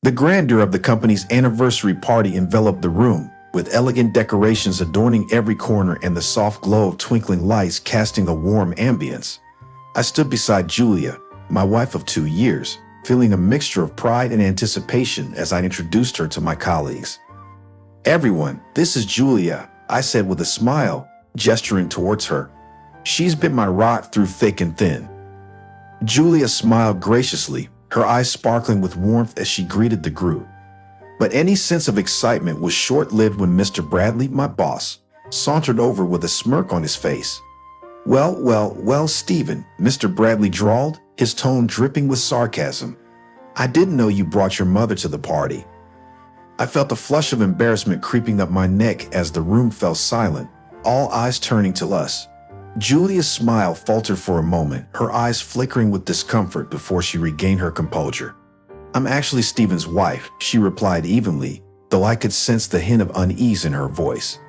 The grandeur of the company's anniversary party enveloped the room, with elegant decorations adorning every corner and the soft glow of twinkling lights casting a warm ambience. I stood beside Julia, my wife of 2 years, feeling a mixture of pride and anticipation as I introduced her to my colleagues. "Everyone, this is Julia," I said with a smile, gesturing towards her. "She's been my rock through thick and thin." Julia smiled graciously, her eyes sparkling with warmth as she greeted the group. But any sense of excitement was short-lived when Mr. Bradley, my boss, sauntered over with a smirk on his face. Well, Stephen," Mr. Bradley drawled, his tone dripping with sarcasm. "I didn't know you brought your mother to the party." I felt a flush of embarrassment creeping up my neck as the room fell silent, all eyes turning to us. Julia's smile faltered for a moment, her eyes flickering with discomfort before she regained her composure. "I'm actually Stephen's wife," she replied evenly, though I could sense the hint of unease in her voice.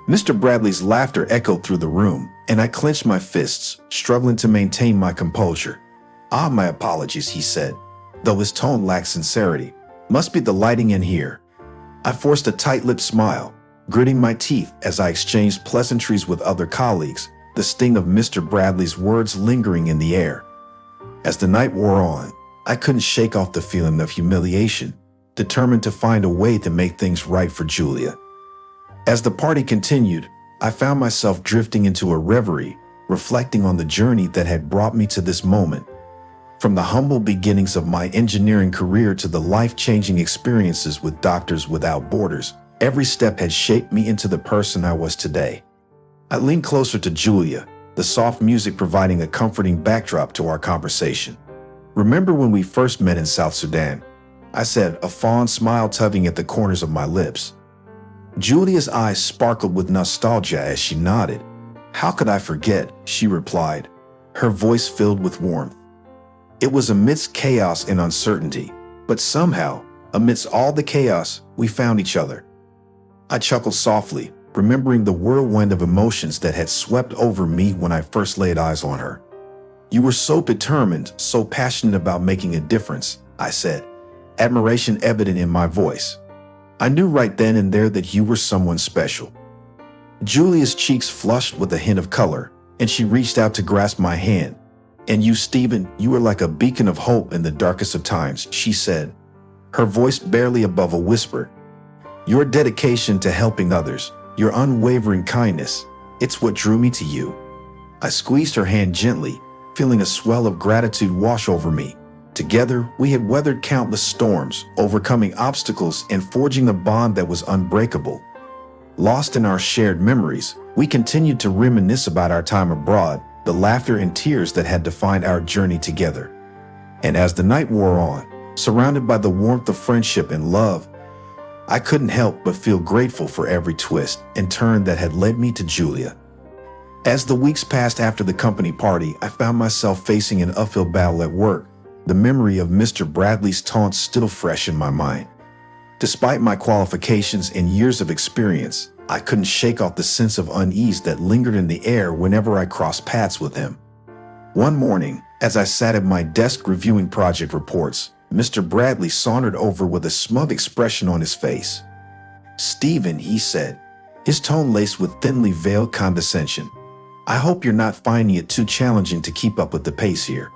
Mr. Bradley's laughter echoed through the room, and I clenched my fists, struggling to maintain my composure. "Ah, my apologies," he said, though his tone lacked sincerity. "Must be the lighting in here." I forced a tight-lipped smile, gritting my teeth as I exchanged pleasantries with other colleagues, the sting of Mr. Bradley's words lingering in the air. As the night wore on, I couldn't shake off the feeling of humiliation, determined to find a way to make things right for Julia. As the party continued, I found myself drifting into a reverie, reflecting on the journey that had brought me to this moment. From the humble beginnings of my engineering career to the life-changing experiences with Doctors Without Borders, every step had shaped me into the person I was today. I leaned closer to Julia, the soft music providing a comforting backdrop to our conversation. "Remember when we first met in South Sudan?" I said, a fond smile tugging at the corners of my lips. Julia's eyes sparkled with nostalgia as she nodded. "How could I forget?" she replied, her voice filled with warmth. "It was amidst chaos and uncertainty, but somehow, amidst all the chaos, we found each other." I chuckled softly, remembering the whirlwind of emotions that had swept over me when I first laid eyes on her. "You were so determined, so passionate about making a difference," I said, admiration evident in my voice. "I knew right then and there that you were someone special." Julia's cheeks flushed with a hint of color, and she reached out to grasp my hand. "And you, Stephen, you were like a beacon of hope in the darkest of times," she said, her voice barely above a whisper. "Your dedication to helping others, your unwavering kindness, it's what drew me to you." I squeezed her hand gently, feeling a swell of gratitude wash over me. Together, we had weathered countless storms, overcoming obstacles and forging a bond that was unbreakable. Lost in our shared memories, we continued to reminisce about our time abroad, the laughter and tears that had defined our journey together. And as the night wore on, surrounded by the warmth of friendship and love, I couldn't help but feel grateful for every twist and turn that had led me to Julia. As the weeks passed after the company party, I found myself facing an uphill battle at work, the memory of Mr. Bradley's taunts still fresh in my mind. Despite my qualifications and years of experience, I couldn't shake off the sense of unease that lingered in the air whenever I crossed paths with him. One morning, as I sat at my desk reviewing project reports, Mr. Bradley sauntered over with a smug expression on his face. "Stephen," he said, his tone laced with thinly veiled condescension, "I hope you're not finding it too challenging to keep up with the pace here."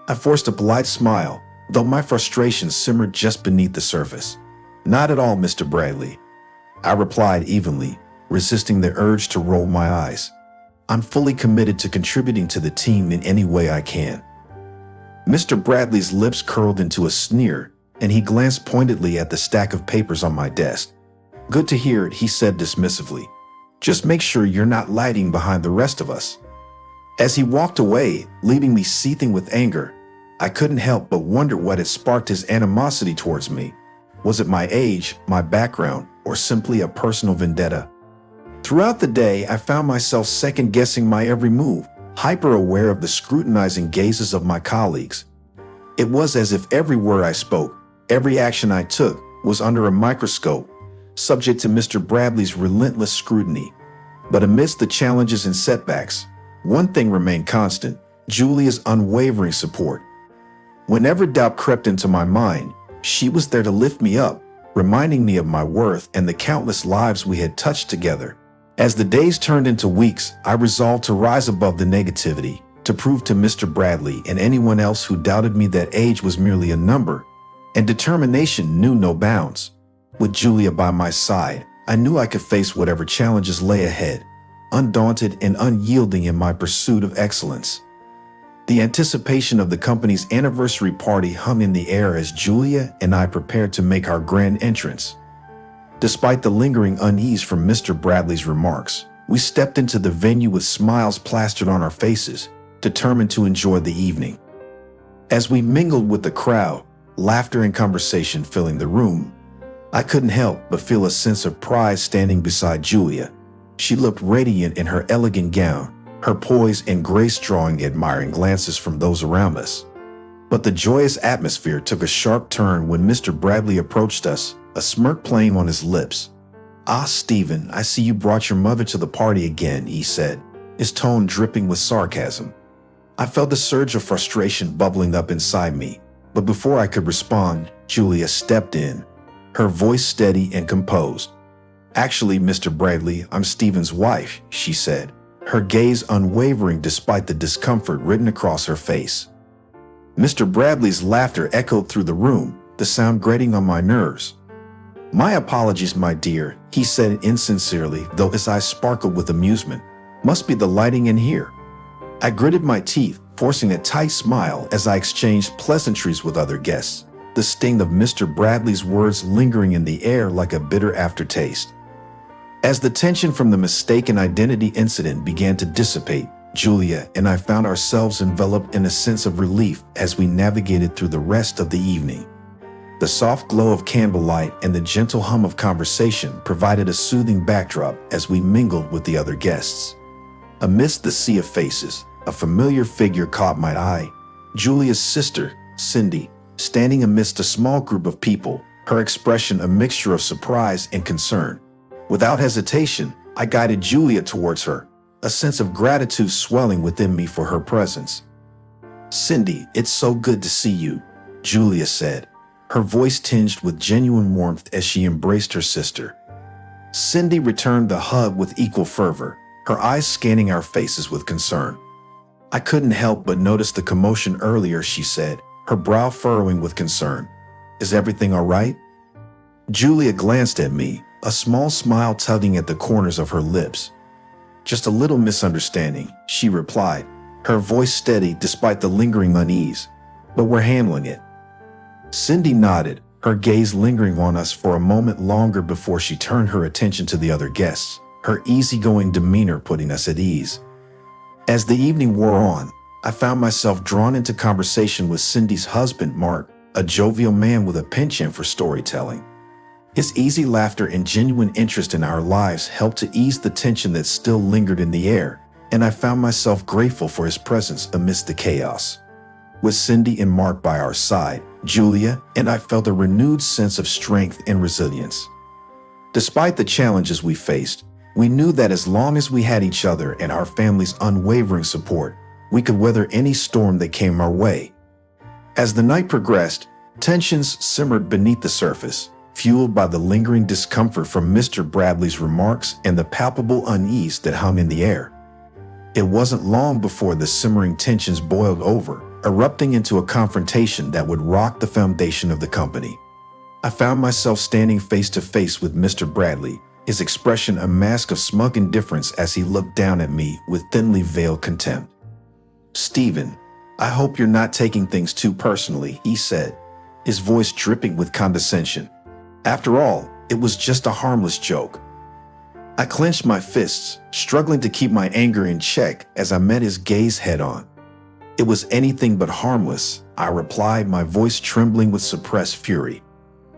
I forced a polite smile, though my frustration simmered just beneath the surface. "Not at all, Mr. Bradley," I replied evenly, resisting the urge to roll my eyes. "I'm fully committed to contributing to the team in any way I can." Mr. Bradley's lips curled into a sneer, and he glanced pointedly at the stack of papers on my desk. "Good to hear it," he said dismissively. "Just make sure you're not lagging behind the rest of us." As he walked away, leaving me seething with anger, I couldn't help but wonder what had sparked his animosity towards me. Was it my age, my background, or simply a personal vendetta? Throughout the day, I found myself second-guessing my every move, hyper-aware of the scrutinizing gazes of my colleagues. It was as if every word I spoke, every action I took, was under a microscope, subject to Mr. Bradley's relentless scrutiny. But amidst the challenges and setbacks, one thing remained constant: Julia's unwavering support. Whenever doubt crept into my mind, She was there to lift me up, reminding me of my worth and the countless lives we had touched together. As the days turned into weeks, I resolved to rise above the negativity, to prove to Mr. Bradley and anyone else who doubted me that age was merely a number, and determination knew no bounds. With Julia by my side, I knew I could face whatever challenges lay ahead, undaunted and unyielding in my pursuit of excellence. The anticipation of the company's anniversary party hung in the air as Julia and I prepared to make our grand entrance. Despite the lingering unease from Mr. Bradley's remarks, we stepped into the venue with smiles plastered on our faces, determined to enjoy the evening. As we mingled with the crowd, laughter and conversation filling the room, I couldn't help but feel a sense of pride standing beside Julia. She looked radiant in her elegant gown, her poise and grace drawing admiring glances from those around us. But the joyous atmosphere took a sharp turn when Mr. Bradley approached us, a smirk playing on his lips. "Ah, Stephen, I see you brought your mother to the party again," he said, his tone dripping with sarcasm. I felt a surge of frustration bubbling up inside me, but before I could respond, Julia stepped in, her voice steady and composed. "Actually, Mr. Bradley, I'm Stephen's wife," she said, her gaze unwavering despite the discomfort written across her face. Mr. Bradley's laughter echoed through the room, the sound grating on my nerves. "My apologies, my dear," he said insincerely, though his eyes sparkled with amusement. "Must be the lighting in here." I gritted my teeth, forcing a tight smile as I exchanged pleasantries with other guests, the sting of Mr. Bradley's words lingering in the air like a bitter aftertaste. As the tension from the mistaken identity incident began to dissipate, Julia and I found ourselves enveloped in a sense of relief as we navigated through the rest of the evening. The soft glow of candlelight and the gentle hum of conversation provided a soothing backdrop as we mingled with the other guests. Amidst the sea of faces, a familiar figure caught my eye. Julia's sister, Cindy, standing amidst a small group of people, her expression a mixture of surprise and concern. Without hesitation, I guided Julia towards her, a sense of gratitude swelling within me for her presence. "Cindy, it's so good to see you," Julia said, her voice tinged with genuine warmth as she embraced her sister. Cindy returned the hug with equal fervor, her eyes scanning our faces with concern. "I couldn't help but notice the commotion earlier," she said, her brow furrowing with concern. "Is everything all right?" Julia glanced at me, a small smile tugging at the corners of her lips. "Just a little misunderstanding," she replied, her voice steady despite the lingering unease. "But we're handling it." Cindy nodded, her gaze lingering on us for a moment longer before she turned her attention to the other guests, her easygoing demeanor putting us at ease. As the evening wore on, I found myself drawn into conversation with Cindy's husband, Mark, a jovial man with a penchant for storytelling. His easy laughter and genuine interest in our lives helped to ease the tension that still lingered in the air, and I found myself grateful for his presence amidst the chaos. With Cindy and Mark by our side, Julia and I felt a renewed sense of strength and resilience. Despite the challenges we faced, we knew that as long as we had each other and our family's unwavering support, we could weather any storm that came our way. As the night progressed, tensions simmered beneath the surface, fueled by the lingering discomfort from Mr. Bradley's remarks and the palpable unease that hung in the air. It wasn't long before the simmering tensions boiled over, erupting into a confrontation that would rock the foundation of the company. I found myself standing face to face with Mr. Bradley, his expression a mask of smug indifference as he looked down at me with thinly veiled contempt. "Stephen, I hope you're not taking things too personally," he said, his voice dripping with condescension. "After all, it was just a harmless joke." I clenched my fists, struggling to keep my anger in check as I met his gaze head-on. "It was anything but harmless," I replied, my voice trembling with suppressed fury.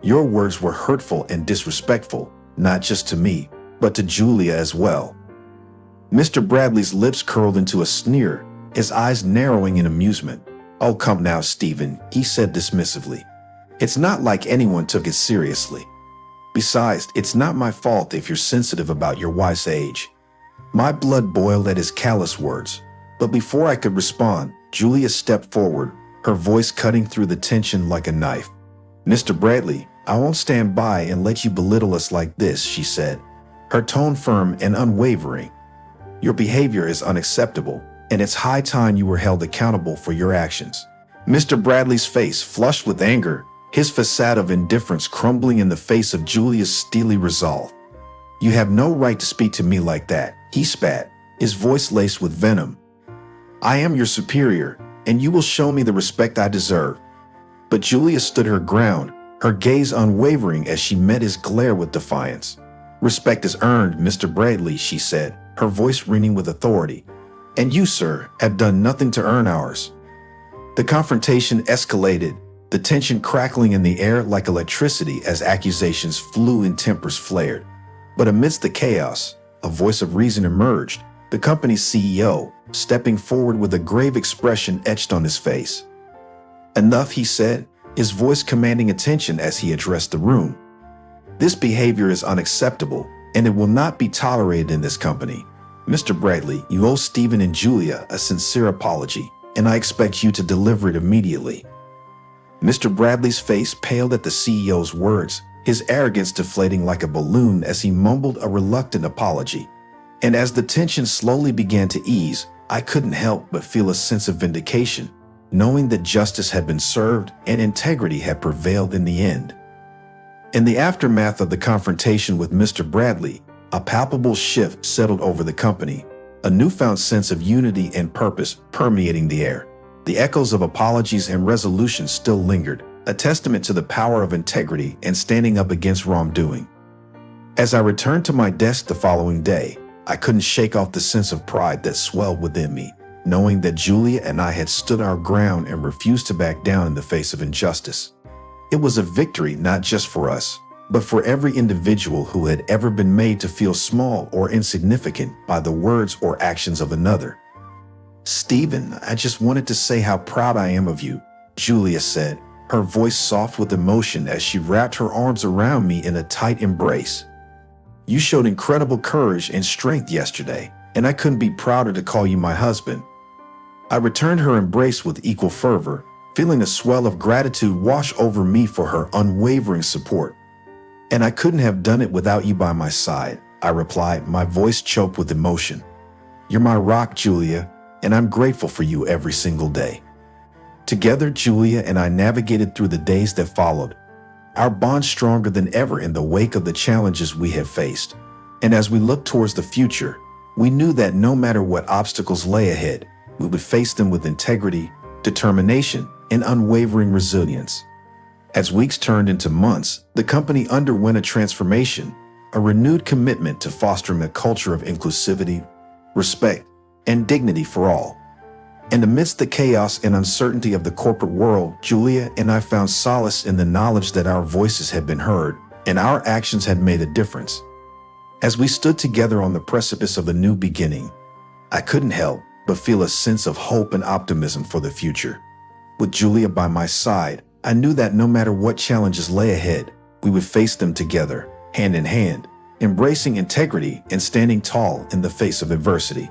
"Your words were hurtful and disrespectful, not just to me, but to Julia as well." Mr. Bradley's lips curled into a sneer, his eyes narrowing in amusement. "Oh, come now, Stephen," he said dismissively. "It's not like anyone took it seriously. Besides, it's not my fault if you're sensitive about your wife's age." My blood boiled at his callous words, but before I could respond, Julia stepped forward, her voice cutting through the tension like a knife. Mr. Bradley, I won't stand by and let you belittle us like this, she said, her tone firm and unwavering. Your behavior is unacceptable, and it's high time you were held accountable for your actions. Mr. Bradley's face flushed with anger, his facade of indifference crumbling in the face of Julia's steely resolve. You have no right to speak to me like that, he spat, his voice laced with venom. I am your superior, and you will show me the respect I deserve. But Julia stood her ground, her gaze unwavering as she met his glare with defiance. Respect is earned, Mr. Bradley, she said, her voice ringing with authority. And you, sir, have done nothing to earn ours. The confrontation escalated, the tension crackling in the air like electricity as accusations flew and tempers flared. But amidst the chaos, a voice of reason emerged, the company's CEO, stepping forward with a grave expression etched on his face. Enough, he said, his voice commanding attention as he addressed the room. This behavior is unacceptable, and it will not be tolerated in this company. Mr. Bradley, you owe Stephen and Julia a sincere apology, and I expect you to deliver it immediately. Mr. Bradley's face paled at the CEO's words, his arrogance deflating like a balloon as he mumbled a reluctant apology. And as the tension slowly began to ease, I couldn't help but feel a sense of vindication, knowing that justice had been served and integrity had prevailed in the end. In the aftermath of the confrontation with Mr. Bradley, a palpable shift settled over the company, a newfound sense of unity and purpose permeating the air. The echoes of apologies and resolutions still lingered, a testament to the power of integrity and standing up against wrongdoing. As I returned to my desk the following day, I couldn't shake off the sense of pride that swelled within me, knowing that Julia and I had stood our ground and refused to back down in the face of injustice. It was a victory not just for us, but for every individual who had ever been made to feel small or insignificant by the words or actions of another. Stephen, I just wanted to say how proud I am of you, Julia said, her voice soft with emotion as she wrapped her arms around me in a tight embrace. You showed incredible courage and strength yesterday, and I couldn't be prouder to call you my husband. I returned her embrace with equal fervor, feeling a swell of gratitude wash over me for her unwavering support. And I couldn't have done it without you by my side, I replied, my voice choked with emotion. You're my rock, Julia, and I'm grateful for you every single day. Together, Julia and I navigated through the days that followed, our bond stronger than ever in the wake of the challenges we have faced. And as we looked towards the future, we knew that no matter what obstacles lay ahead, we would face them with integrity, determination, and unwavering resilience. As weeks turned into months, the company underwent a transformation, a renewed commitment to fostering a culture of inclusivity, respect, and dignity for all. And amidst the chaos and uncertainty of the corporate world, Julia and I found solace in the knowledge that our voices had been heard and our actions had made a difference. As we stood together on the precipice of a new beginning, I couldn't help but feel a sense of hope and optimism for the future. With Julia by my side, I knew that no matter what challenges lay ahead, we would face them together, hand in hand, embracing integrity and standing tall in the face of adversity.